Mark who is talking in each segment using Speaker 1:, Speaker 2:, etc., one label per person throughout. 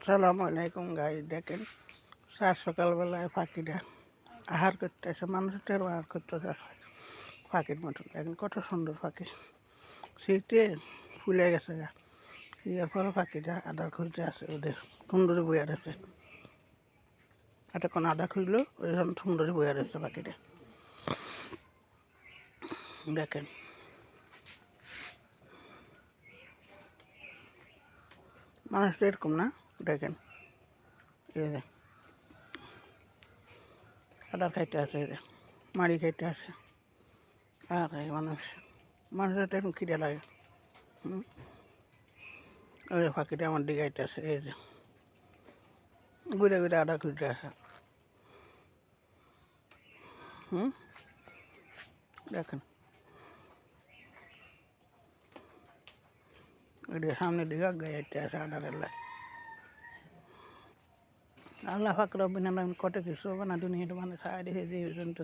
Speaker 1: আসসালামু আলাইকুম গাইস, দেখেন সাত সকালবেলায় পাখিরা আহার করতে আসে, মানুষের আহার করতে আসে পাখির মতন। দেখেন কত সুন্দর পাখি, শীতে ফুলে গেছে গা। এরপরে পাখিরা আদার খুঁজতে আছে, ওদের সুন্দরী বইয়ার আছে, এতক্ষণ আদা খুঁজলো ওইরকম সুন্দরী বইয়ার আছে পাখিটা। দেখেন মানুষ তো এরকম না, দেখেন এই যে আদার খাইতে আছে, এই যে মাড়ি খাইতে আছে। আর এই মানুষের তো এরকম খিদে লাগে। ওই যে পাখিটা আমার দিকে আইতে আছে, এই যে ঘুরে ঘুরে আদা খুঁজতে আছে। দেখেন এটা সামনের দিকে আগে আইতে আছে আদারের লাই। আল্লাহ পাক রব্বুল আলামিন কত কিছু বানা দুনিয়াটা মানে ছায়া দিয়ে দিয়ে পর্যন্ত।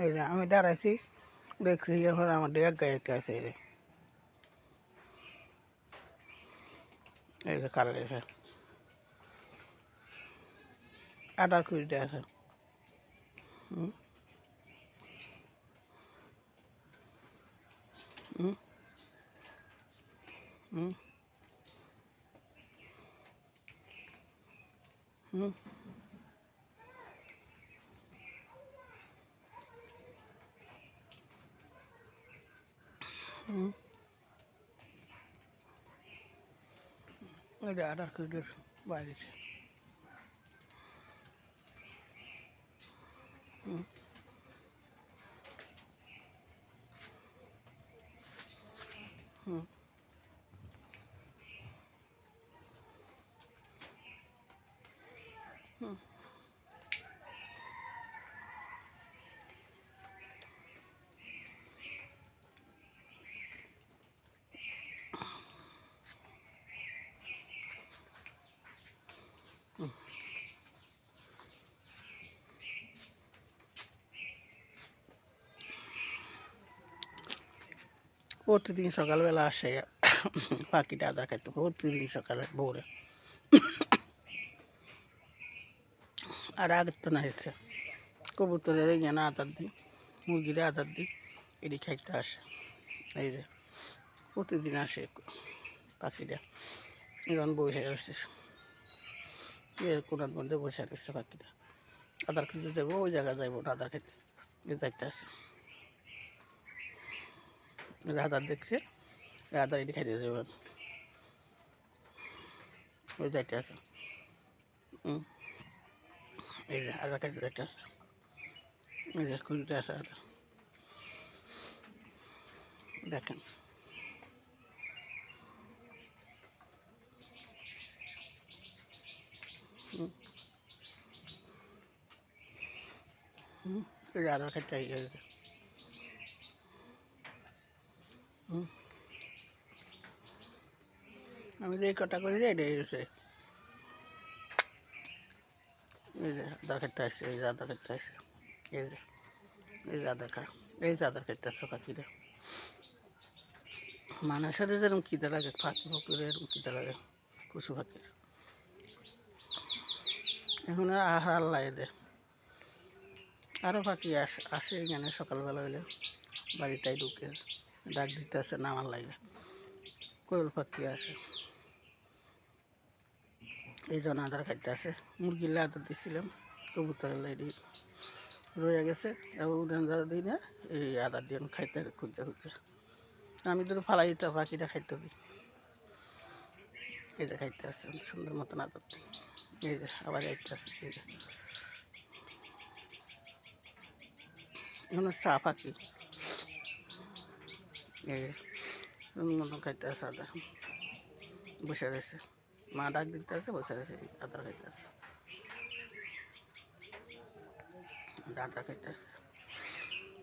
Speaker 1: এই যে আমি দাঁড়াইছি, দেখছি এখন আমার দিকে আগে আইতে আছে। এই যে কারণ এসে আদার খুঁজতে আছে। হুম হুম হুম হুম হুম ওই যে আদার খুঁজতে বাইরেছে। হুম হুম হুম হুম প্রতিদিন সকালবেলা আসে পাখিটা আদা খাইতে, প্রতিদিন সকালে ভোরে। আর আগের তো না হয়েছে কবুতরের এখানে আদার দিই, মুরগিরে আদার দিই, এটি খাইতে আসে। এই যে প্রতিদিন আসে পাখিটা, এখন বসে রয়েছে কোনার মধ্যে বসে রয়েছে পাখিটা। আদার খেতে যাবো, ওই জায়গায় যাইবো না আদার খেতে, এ যাইতে আসে। আদার দেখছে, আদার এটি খাইতে যাবেন, ওই যাইতে আসে। এই যে আদা খাইতে যাইতে আসে, এই যে খুঁজতে আসে আদা। দেখেন এই যে আদার খাইতে গেছে। আমি যে কটা করি যে এটাই হচ্ছে, এই যে আদার খাইতে আসছে, এই যে আদার খাইতে আসছে, এই যে এই যে আদার খা, এই যে আদার খাইতে আসছে পাখিটা। মানুষের যেরকম খিদে লাগে, পাখি পক্ষীর এরকম খিদে লাগে পশু পাখির। এখন আহার আল্লাহ দেয়। আরও পাখি আসে এখানে সকালবেলা হইলে, বাড়িটাই ঢুকে ডাক দিতে আসে নামার লাগে। কোয়েল পাখি আসে, এই জন্য আদার খাইতে আসে। মুরগির আদার দিয়েছিলাম, কবুতরের লাইডি রয়ে গেছে, এবং উদান যারা দিই না, এই আদার দিয়ে খাইতে খুঁজতে খুঁজতে আমি তো ফালাই দিতে পাখিটা খাইতে দিই। এই যে খাইতে আসছে সুন্দর মতন আদার, এই যে আবার খাইতে আসছে। এই যে এখানে চা পাখি, এই যে মতন খাইতে আসে আদা, বসে রয়েছে। মা ডাক দিতে আছে, বসে রয়েছে আদার খাইতে আসে, আদা খাইতে আসে।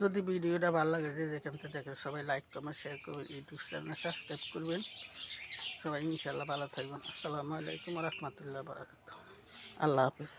Speaker 1: যদি ভিডিওটা ভালো লাগে, যে যেখান থেকে দেখেন সবাই লাইক কমেন্ট শেয়ার করবেন, ইউটিউব চ্যানেল সাবস্ক্রাইব করবেন। সবাই ইনশাল্লাহ ভালো থাকবেন। আসসালামু আলাইকুম রহমতুল্লাহ বারাকাতুহু। আল্লাহ হাফিজ।